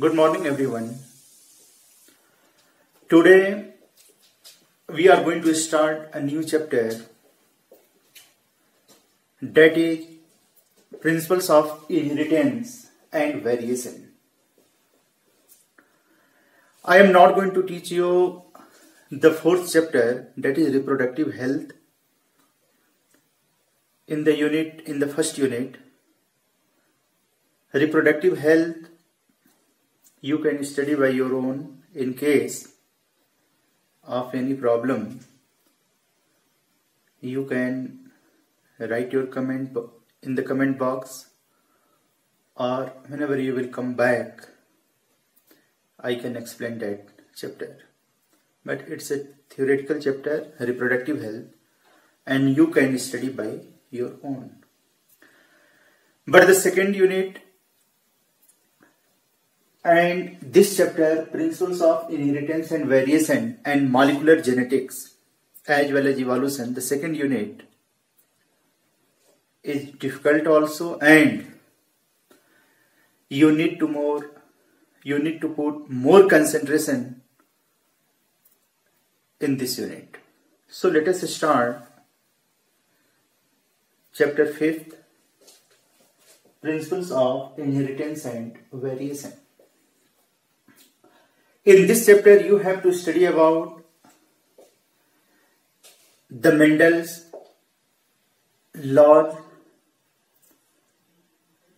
Good morning, everyone. Today we are going to start a new chapter, that is Principles of Inheritance and Variation. I am not going to teach you the fourth chapter, that is Reproductive Health, in the first unit. Reproductive health you can study by your own. In case of any problem, you can write your comment in the comment box, or whenever you will come back I can explain that chapter. But it's a theoretical chapter, reproductive health, and you can study by your own. But the second unit and this chapter, Principles of Inheritance and Variation and Molecular Genetics as well as Evolution, the second unit is difficult also, and you need to put more concentration in this unit. So let us start chapter 5th, Principles of Inheritance and Variation. In this chapter you have to study about the Mendel's laws.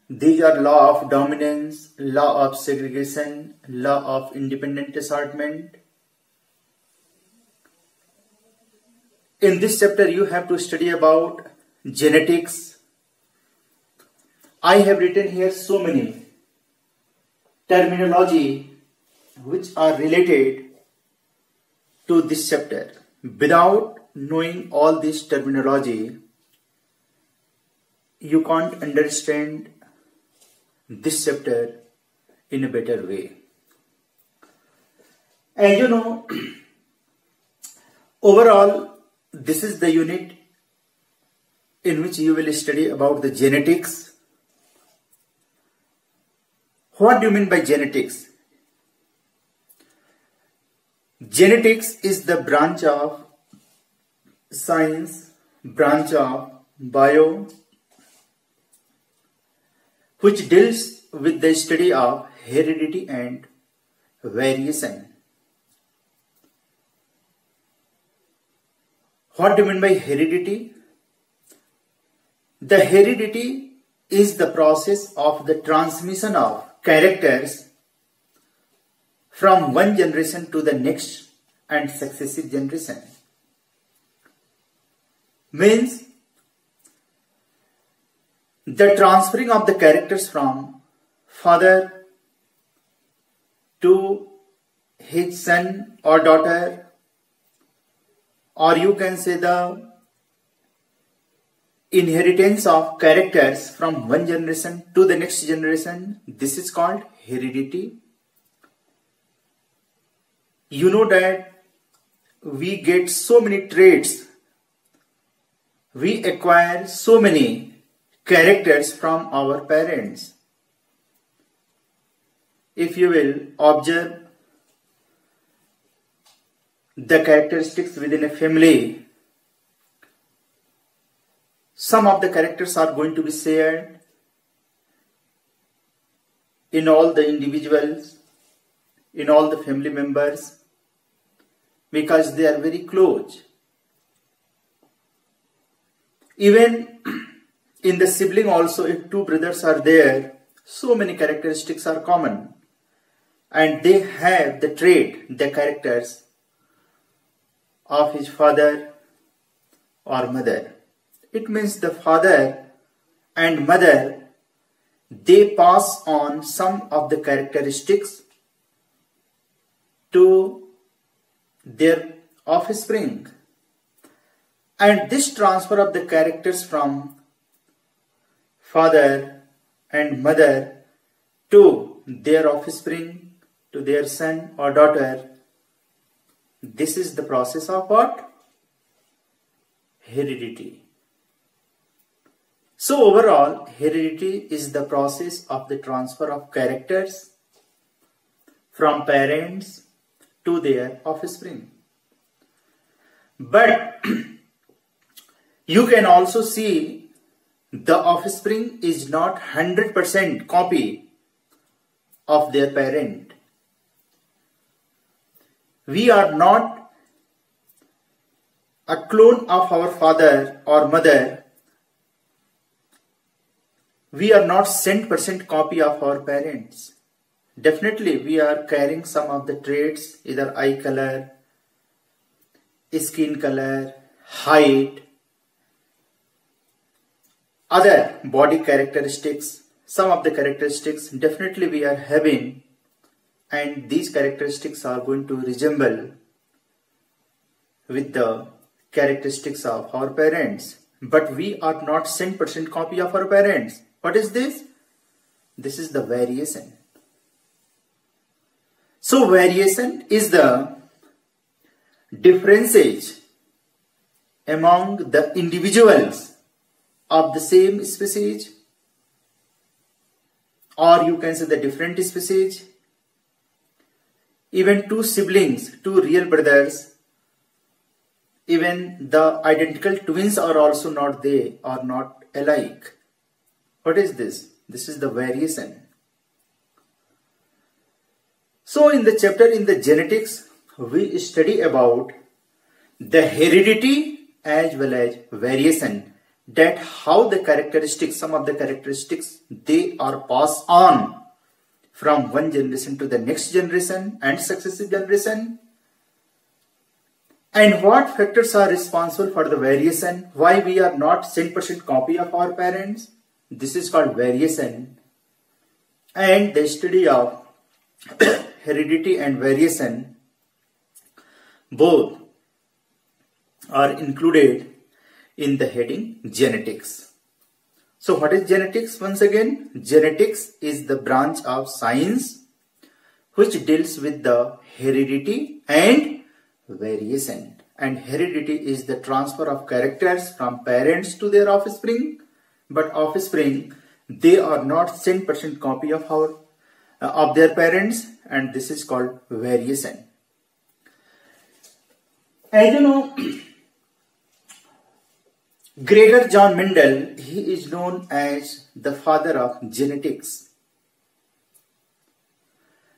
These are law of dominance, law of segregation, law of independent assortment. In this chapter you have to study about genetics. I have written here so many terminology which are related to this chapter. Without knowing all this terminology, you can't understand this chapter in a better way. And overall, this is the unit in which you will study about the genetics. What do you mean by genetics? Genetics is the branch of science, branch of bio, which deals with the study of heredity and variation. What do you mean by heredity? The heredity is the process of the transmission of characters from one generation to the next and successive generation. Means the transferring of the characters from father to his son or daughter, or you can say the inheritance of characters from one generation to the next generation. This is called heredity. You know that we get so many traits, we acquire so many characters from our parents. If you will observe the characteristics within a family, some of the characters are going to be shared in all the individuals, in all the family members, because they are very close. Even in the sibling also, if two brothers are there, so many characteristics are common, and they have the trait, the characters of his father or mother. It means the father and mother, they pass on some of the characteristics to their offspring, and this transfer of the characters from father and mother to their offspring, to their son or daughter, this is the process of what? Heredity. So overall, heredity is the process of the transfer of characters from parents to their offspring. But you can also see the offspring is not 100% copy of their parent. We are not a clone of our father or mother. We are not 100% copy of our parents. Definitely we are carrying some of the traits, either eye color, skin color, height, other body characteristics. Some of the characteristics definitely we are having, and these characteristics are going to resemble with the characteristics of our parents. But we are not 100% copy of our parents. What is this? This is the variation. So variation is the differences among the individuals of the same species, or you can say the different species. Even two siblings, two real brothers, even the identical twins are also not, they are not alike. What is this? This is the variation. So in the chapter in the genetics, we study about the heredity as well as variation, that how the characteristics, some of the characteristics, they are passed on from one generation to the next generation and successive generation, and what factors are responsible for the variation, why we are not 100% copy of our parents. This is called variation. And the study of heredity and variation both are included in the heading genetics. So what is genetics? Once again, genetics is the branch of science which deals with the heredity and variation. And heredity is the transfer of characters from parents to their offspring. But offspring, they are not 100% copy of their parents, and this is called variation. As you know, Gregor John Mendel, he is known as the father of genetics.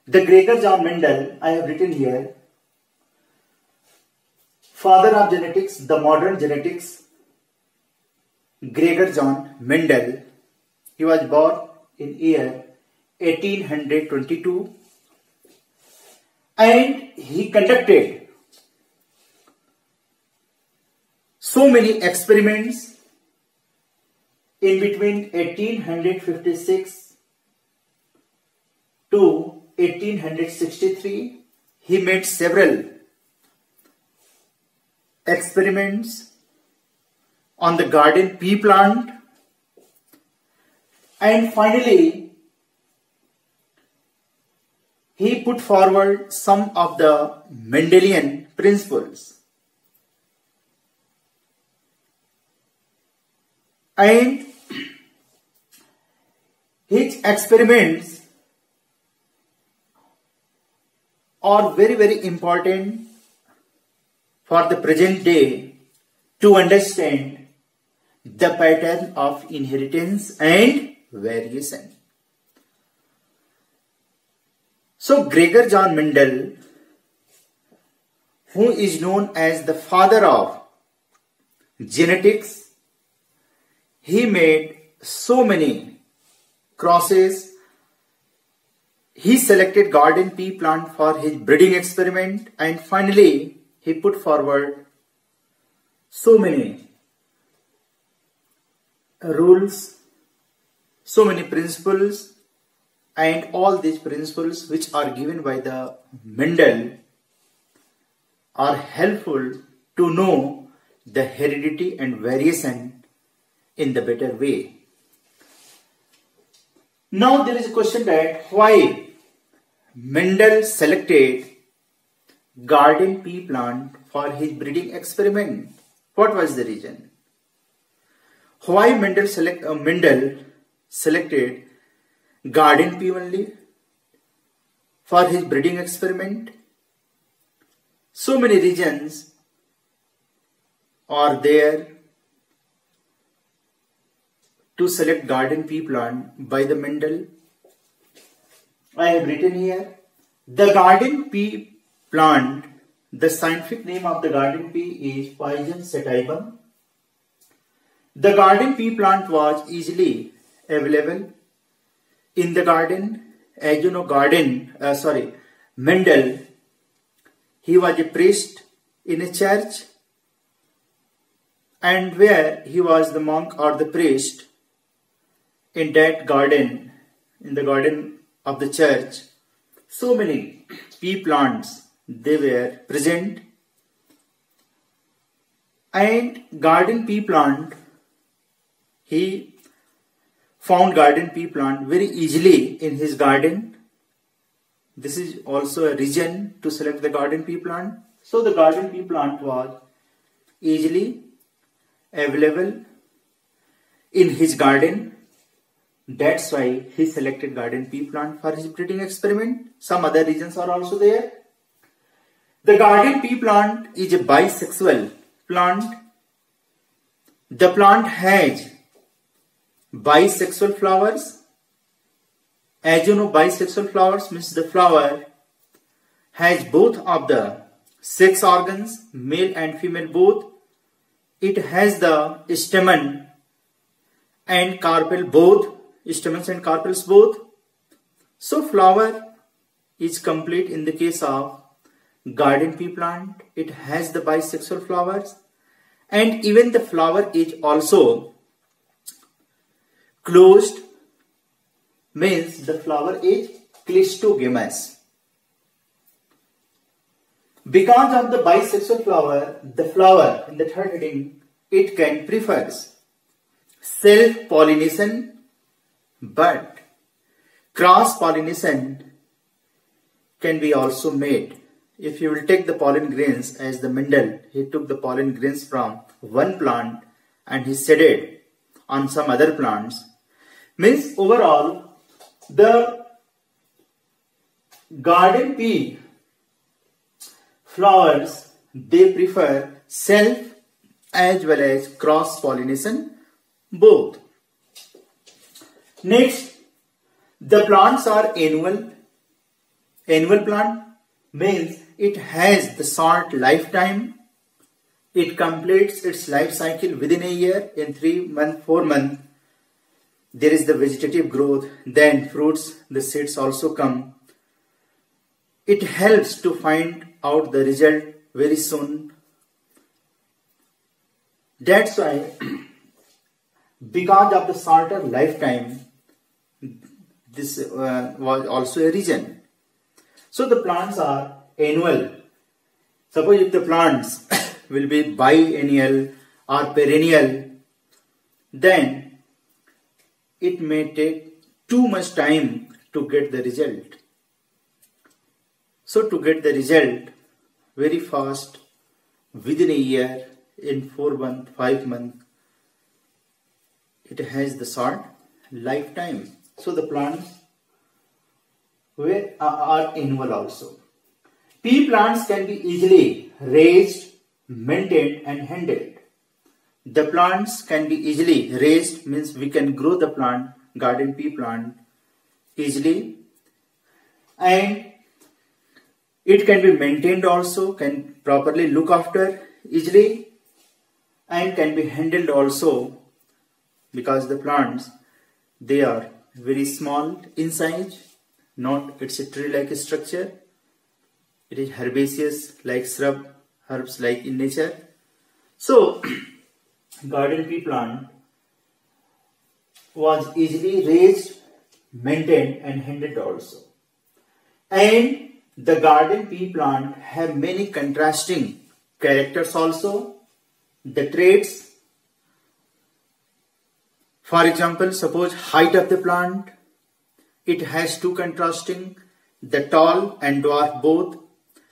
The Gregor John Mendel, I have written here, father of genetics, the modern genetics, Gregor John Mendel. He was born in year 1822, and he conducted so many experiments in between 1856 to 1863. He made several experiments on the garden pea plant, and finally he put forward some of the Mendelian principles. And his experiments are very, very important for the present day to understand the pattern of inheritance and variation. So Gregor John Mendel, who is known as the father of genetics, he made so many crosses. He selected garden pea plant for his breeding experiment, and finally he put forward so many rules, so many principles, and all these principles which are given by the Mendel are helpful to know the heredity and variation in the better way. Now there is a question that why Mendel selected garden pea plant for his breeding experiment. What was the reason? Why Mendel selected garden pea only for his breeding experiment. So many reasons are there to select garden pea plant by the Mendel. I have written here, the garden pea plant, the scientific name of the garden pea is Poison sativum. The garden pea plant was easily available in the garden. As you know, Mendel, he was a priest in a church, and where he was the monk or the priest, in that garden, in the garden of the church, so many pea plants, they were present. And garden pea plant, he found garden pea plant very easily in his garden. This is also a reason to select the garden pea plant. So the garden pea plant was easily available in his garden. That's why he selected garden pea plant for his breeding experiment. Some other reasons are also there. The garden pea plant is a bisexual plant. The plant has bisexual flowers. As you know, bisexual flowers means the flower has both of the sex organs, male and female both. It has the stamen and carpel both, stamens and carpels both. So flower is complete in the case of garden pea plant. It has the bisexual flowers, and even the flower is also closed, means the flower is clistogamous. Because of the bisexual flower, the flower in the third heading, it can prefers self-pollination, but cross-pollination can be also made. If you will take the pollen grains, as the Mendel, he took the pollen grains from one plant and he seeded on some other plants. Means overall, the garden pea flowers, they prefer self as well as cross pollination both. Next, the plants are annual. Annual plant means it has the short lifetime. It completes its life cycle within a year. In 3 months, 4 months, there is the vegetative growth, then fruits, the seeds also come. It helps to find out the result very soon. That's why, because of the shorter lifetime, this was also a reason. So the plants are annual. Suppose if the plants will be biennial or perennial, then it may take too much time to get the result. So to get the result very fast, within a year, in 4 months, 5 months, it has the short lifetime. So the plants are annual also. Pea plants can be easily raised, maintained and handled. The plants can be easily raised, means we can grow the plant, garden pea plant, easily, and it can be maintained also, can properly look after easily, and can be handled also, because the plants, they are very small in size, not it's a tree-like structure. It is herbaceous like shrub, herbs like in nature. So garden pea plant was easily raised, maintained and handled also. And the garden pea plant have many contrasting characters also. The traits, for example, suppose height of the plant, it has two contrasting, the tall and dwarf both.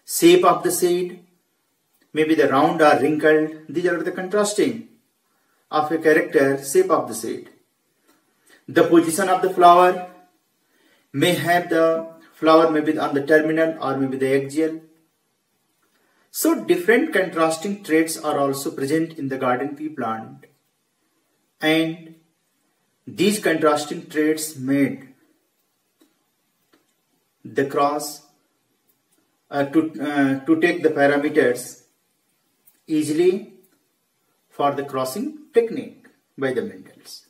Shape of the seed, maybe the round or wrinkled, these are the contrasting of a character, shape of the seed. The position of the flower may have the flower may be on the terminal or maybe the axial. So different contrasting traits are also present in the garden pea plant, and these contrasting traits made the cross to take the parameters easily for the crossing technique by the Mendels.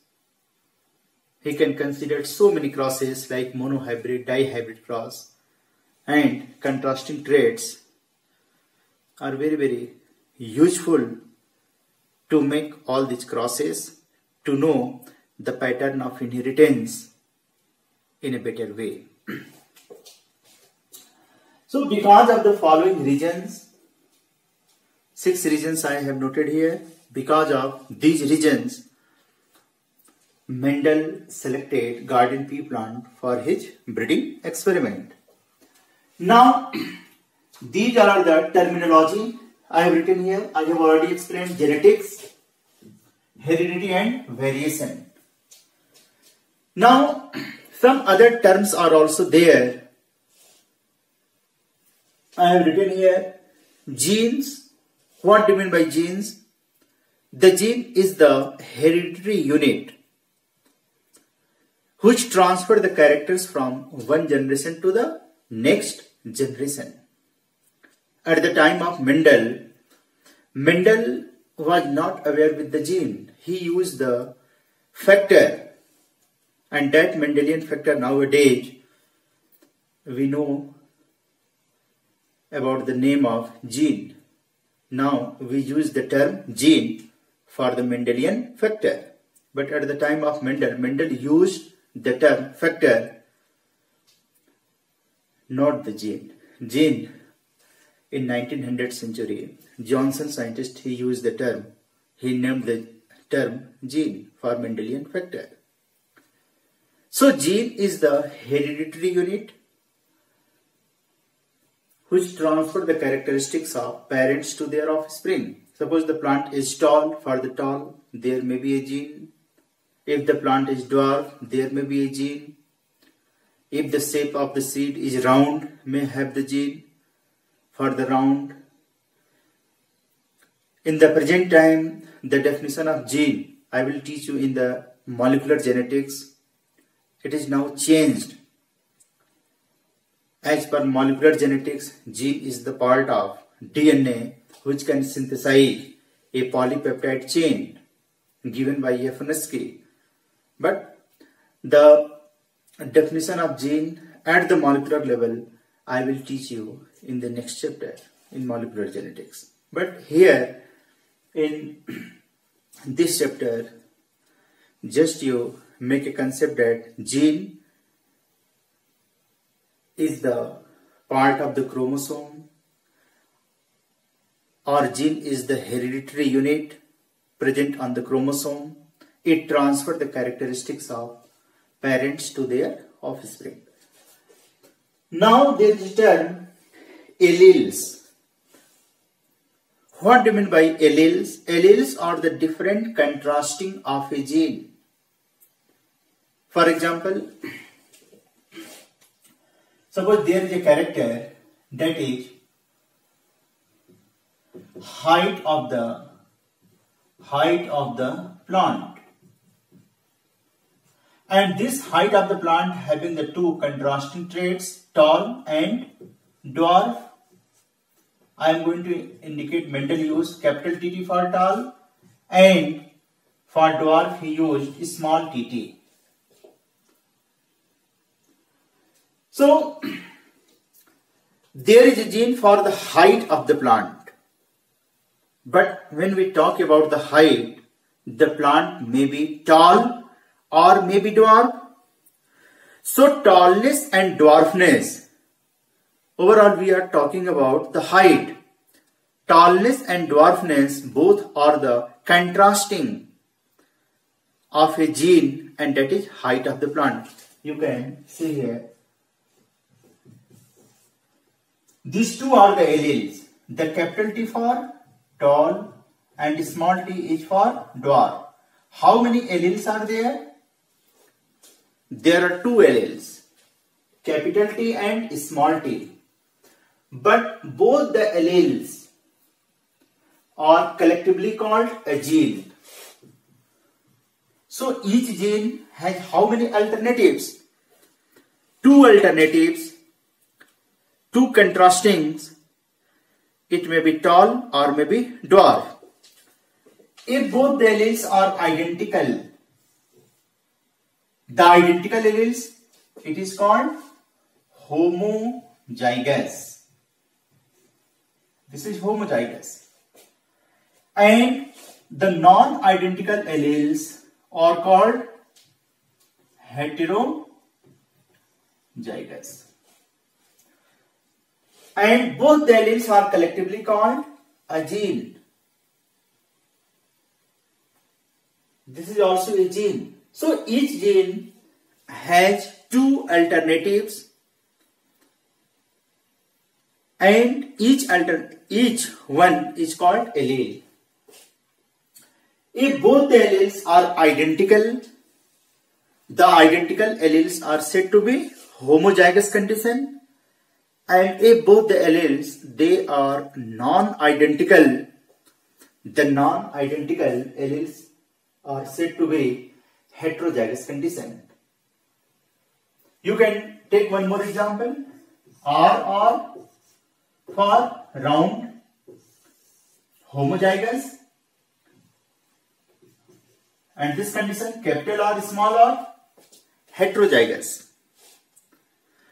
He can consider so many crosses like monohybrid, dihybrid cross, and contrasting traits are very, very useful to make all these crosses to know the pattern of inheritance in a better way. So because of the following reasons, 6 reasons I have noted here, because of these reasons, Mendel selected garden pea plant for his breeding experiment. Now, these are the terminology I have written here. I have already explained genetics, heredity and variation. Now, some other terms are also there. I have written here genes. What do you mean by genes? The gene is the hereditary unit which transfer the characters from one generation to the next generation. At the time of Mendel, Mendel was not aware with the gene. He used the factor, and that Mendelian factor nowadays we know about the name of gene. Now we use the term gene for the Mendelian factor. But at the time of Mendel, Mendel used the term factor, not the gene. Gene in 1900th century, Johnson scientist, he used the term, he named the term gene for Mendelian factor. So gene is the hereditary unit which transfer the characteristics of parents to their offspring. Suppose the plant is tall, for the tall there may be a gene. If the plant is dwarf, there may be a gene. If the shape of the seed is round, may have the gene for the round. In the present time, the definition of gene I will teach you in the molecular genetics. It is now changed. As per molecular genetics, gene is the part of DNA which can synthesize a polypeptide chain given by Yafunsky. But the definition of gene at the molecular level I will teach you in the next chapter in molecular genetics. But here in this chapter, just you make a concept that gene is the part of the chromosome, or gene is the hereditary unit present on the chromosome. It transfers the characteristics of parents to their offspring. Now there is a term alleles. What do you mean by alleles? Alleles are the different contrasting of a gene. For example, suppose there is a character that is height of the plant, and this height of the plant having the two contrasting traits, tall and dwarf. I am going to indicate Mendel used capital TT for tall, and for dwarf he used small tt. So there is a gene for the height of the plant. But when we talk about the height, the plant may be tall or may be dwarf. So tallness and dwarfness, overall we are talking about the height. Tallness and dwarfness both are the contrasting of a gene, and that is height of the plant. You can see here. These two are the alleles. The capital T for tall and small t is for dwarf. How many alleles are there? There are two alleles. capital T and small t, but both the alleles are collectively called a gene. So each gene has how many alternatives? Two alternatives, two contrastings. It may be tall or may be dwarf. If both the alleles are identical, the identical alleles, it is called homozygous. This is homozygous. And the non-identical alleles are called heterozygous. And both the alleles are collectively called a gene. This is also a gene. So each gene has two alternatives, and each one is called allele. If both the alleles are identical, the identical alleles are said to be homozygous condition, and if both the alleles they are non-identical, the non-identical alleles are said to be heterozygous condition. You can take one more example. RR for round, homozygous, and this condition capital R small r, heterozygous.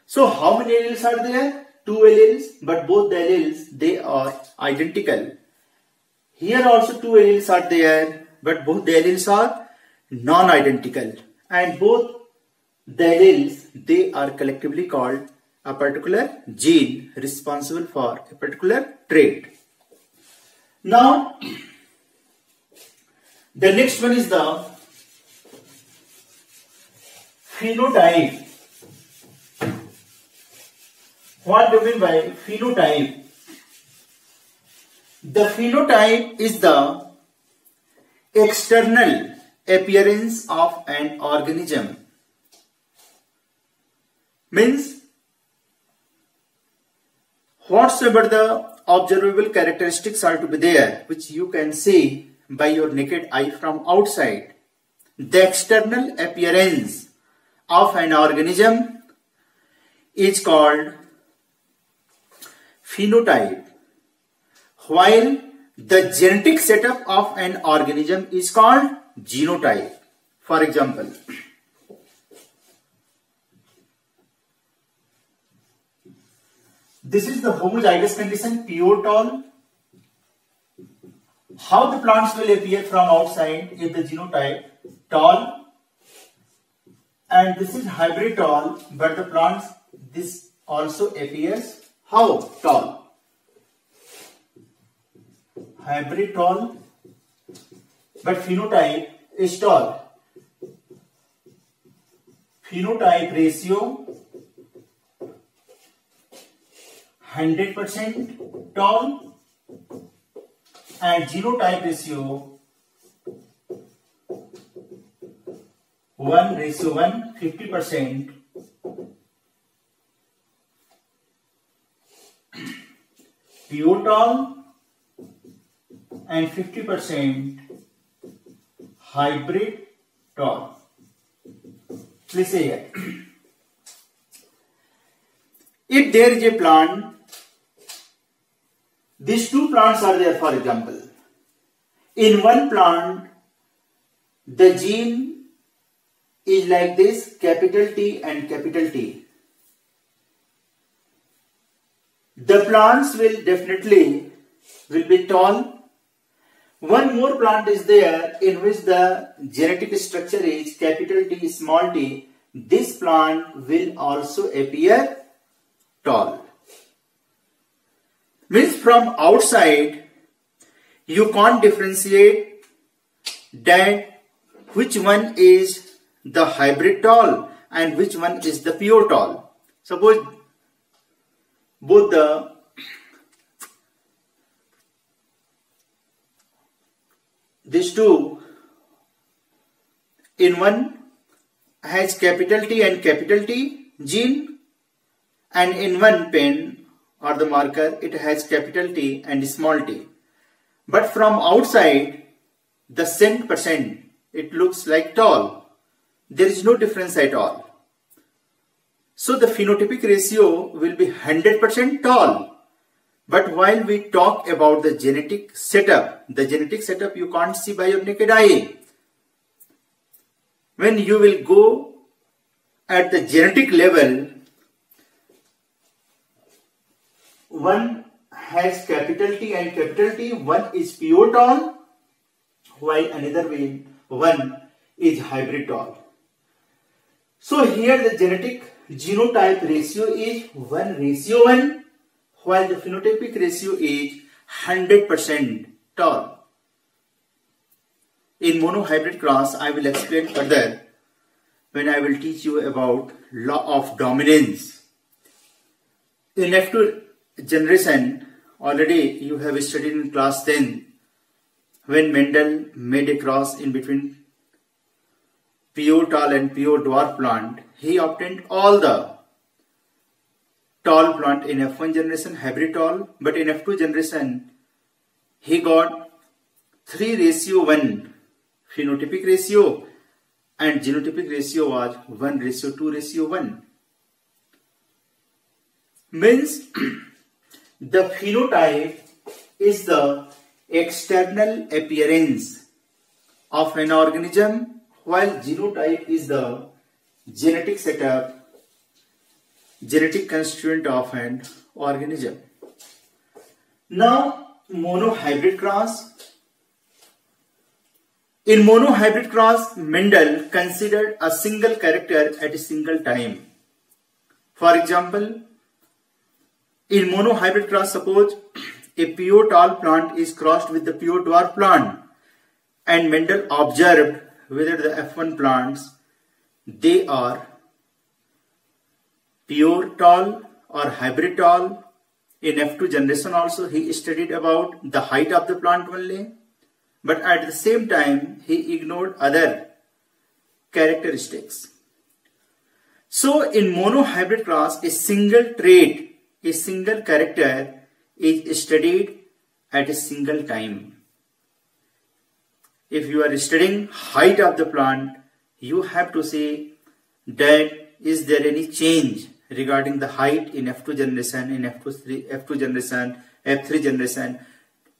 So how many alleles are there? Two alleles, but both the alleles they are identical. Here also two alleles are there, but both the alleles are non-identical, and both the alleles they are collectively called a particular gene responsible for a particular trait. Now the next one is the phenotype. What do you mean by phenotype? The phenotype is the external appearance of an organism. Means whatsoever the observable characteristics are to be there, which you can see by your naked eye from outside, the external appearance of an organism is called phenotype, while the genetic setup of an organism is called genotype. For example, this is the homozygous condition, pure tall. How the plants will appear from outside is the genotype tall, and this is hybrid tall, but the plants this also appears how tall? Hybrid tall, but phenotype is tall. Phenotype ratio 100% tall, and genotype ratio 1:1, 50%. Pure tall and 50% hybrid tall. Please say here. If there is a plant, these two plants are there, for example. In one plant, the gene is like this, capital T and capital T. The plants will definitely be tall. One more plant is there in which the genetic structure is capital T, small t. This plant will also appear tall. Means from outside, you can't differentiate that which one is the hybrid tall and which one is the pure tall. Suppose both these two, in one has capital T and capital T gene, and in one pen or the marker it has capital T and small t. But from outside, the cent percent, it looks like tall. There is no difference at all. So the phenotypic ratio will be 100% tall. But while we talk about the genetic setup you can't see by your naked eye. When you will go at the genetic level, one has capital T and capital T, one is pure tall, while another one is hybrid tall. So here the genetic genotype ratio is 1:1, while the phenotypic ratio is 100% tall. In monohybrid cross, I will explain further when I will teach you about law of dominance. In F2 generation, already you have studied in class 10 when Mendel made a cross in between pure tall and pure dwarf plant. He obtained all the tall plant in F1 generation, hybrid tall, but in F2 generation he got 3:1 phenotypic ratio and genotypic ratio was 1:2:1. Means the phenotype is the external appearance of an organism, while genotype is the genetic setup, genetic constituent of an organism. Now, monohybrid cross. In monohybrid cross, Mendel considered a single character at a single time. For example, in monohybrid cross, suppose a pure tall plant is crossed with the pure dwarf plant, and Mendel observed whether the F1 plants, they are pure tall or hybrid tall. In F2 generation also he studied about the height of the plant only, but at the same time he ignored other characteristics. So in monohybrid cross, a single trait, a single character is studied at a single time. If you are studying height of the plant, you have to say that is there any change regarding the height in F2 generation, in F2 generation, F3 generation.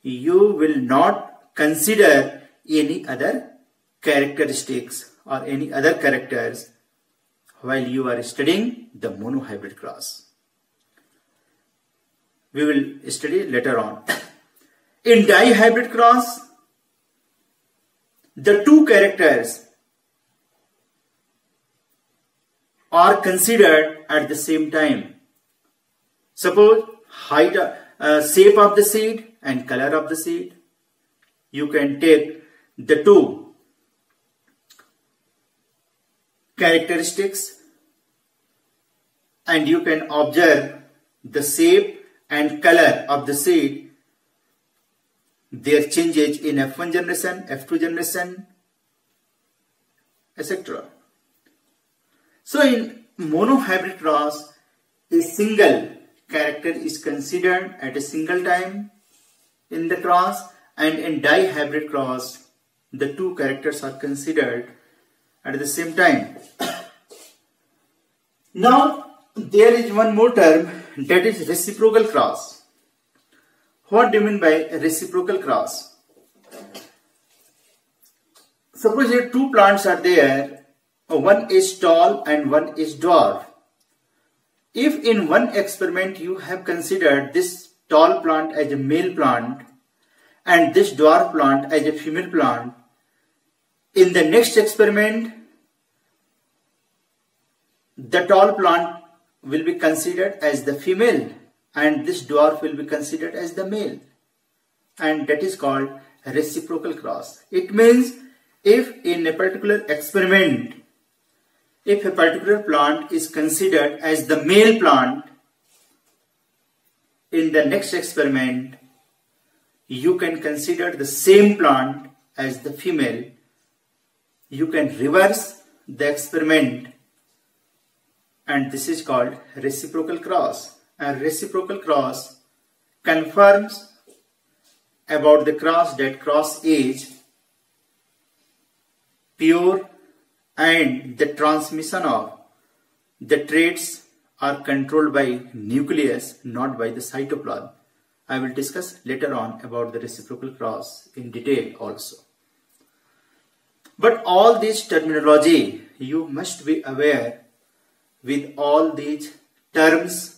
You will not consider any other characteristics or any other characters while you are studying the monohybrid cross. We will study later on. In dihybrid cross, the two characters are considered at the same time. Suppose height, shape of the seed and color of the seed. You can take the two characteristics and you can observe the shape and color of the seed, their changes in F1 generation, F2 generation, etc. So in monohybrid cross, a single character is considered at a single time in the cross, and in dihybrid cross, the two characters are considered at the same time. Now, there is one more term, that is reciprocal cross. What do you mean by reciprocal cross? Suppose here two plants are there, one is tall and one is dwarf. If in one experiment you have considered this tall plant as a male plant and this dwarf plant as a female plant, in the next experiment, the tall plant will be considered as the female and this dwarf will be considered as the male, and that is called reciprocal cross. It means if in a particular experiment, if a particular plant is considered as the male plant, in the next experiment you can consider the same plant as the female. You can reverse the experiment and this is called reciprocal cross. And reciprocal cross confirms about the cross that cross is pure and the transmission of the traits are controlled by nucleus, not by the cytoplasm. I will discuss later on about the reciprocal cross in detail also. But all this terminology, you must be aware with all these terms,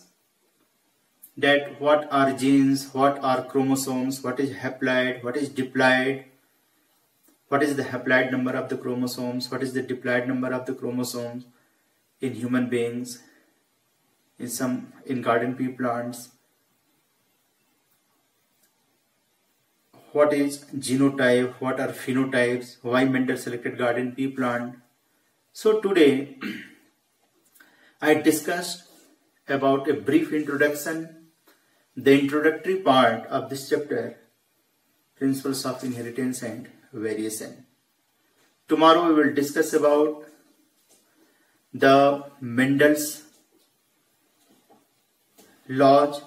that what are genes, what are chromosomes, what is haploid, what is diploid, what is the haploid number of the chromosomes, what is the diploid number of the chromosomes in human beings, in garden pea plants, what is genotype, what are phenotypes, why Mendel selected garden pea plant. So today I discussed about a brief introduction, the introductory part of this chapter, principles of inheritance and variation. Tomorrow we will discuss about the Mendel's laws.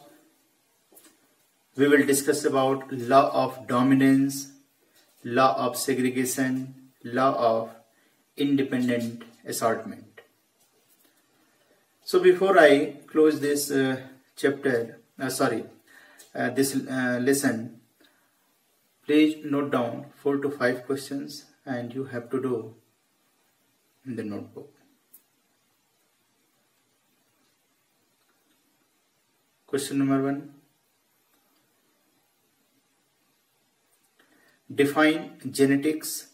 We will discuss about law of dominance, law of segregation, law of independent assortment. So before I close this this lesson, please note down 4 to 5 questions and you have to do in the notebook. Question number 1. Define genetics.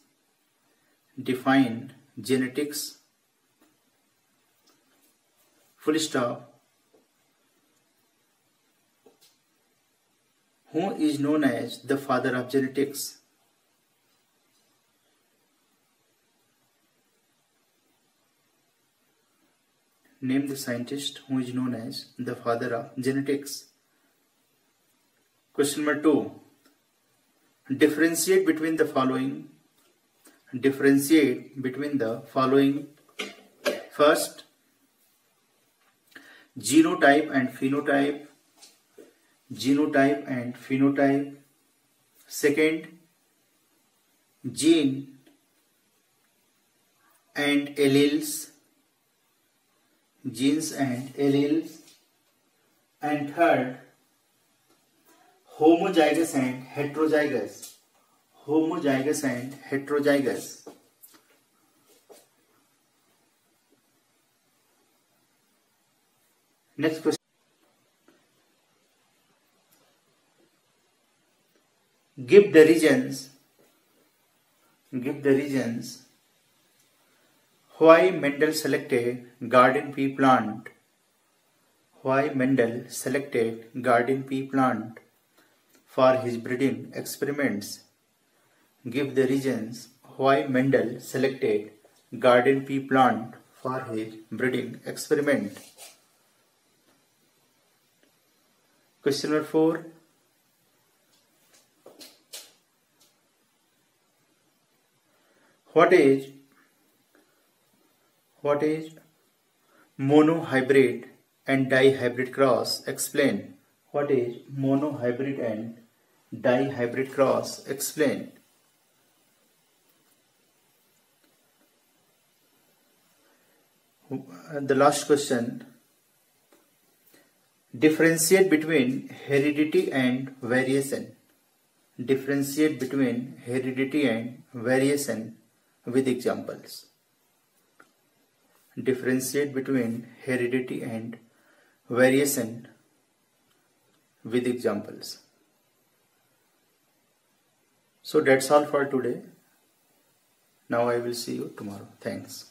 Define genetics. Full stop. Who is known as the father of genetics? Name the scientist who is known as the father of genetics. Question number 2. Differentiate between the following. Differentiate between the following. First, genotype and phenotype. Genotype and phenotype. Second, gene and alleles. Genes and alleles. And third, homozygous and heterozygous. Homozygous and heterozygous. Next question. Give the reasons why Mendel selected garden pea plant. Why Mendel selected garden pea plant for his breeding experiments. Give the reasons why Mendel selected garden pea plant for his breeding experiment. Question number 4. What is monohybrid and dihybrid cross? Explain. What is monohybrid and dihybrid cross? Explain. The last question. Differentiate between heredity and variation. Differentiate between heredity and variation with examples. Differentiate between heredity and variation with examples. So that's all for today. Now I will see you tomorrow. Thanks.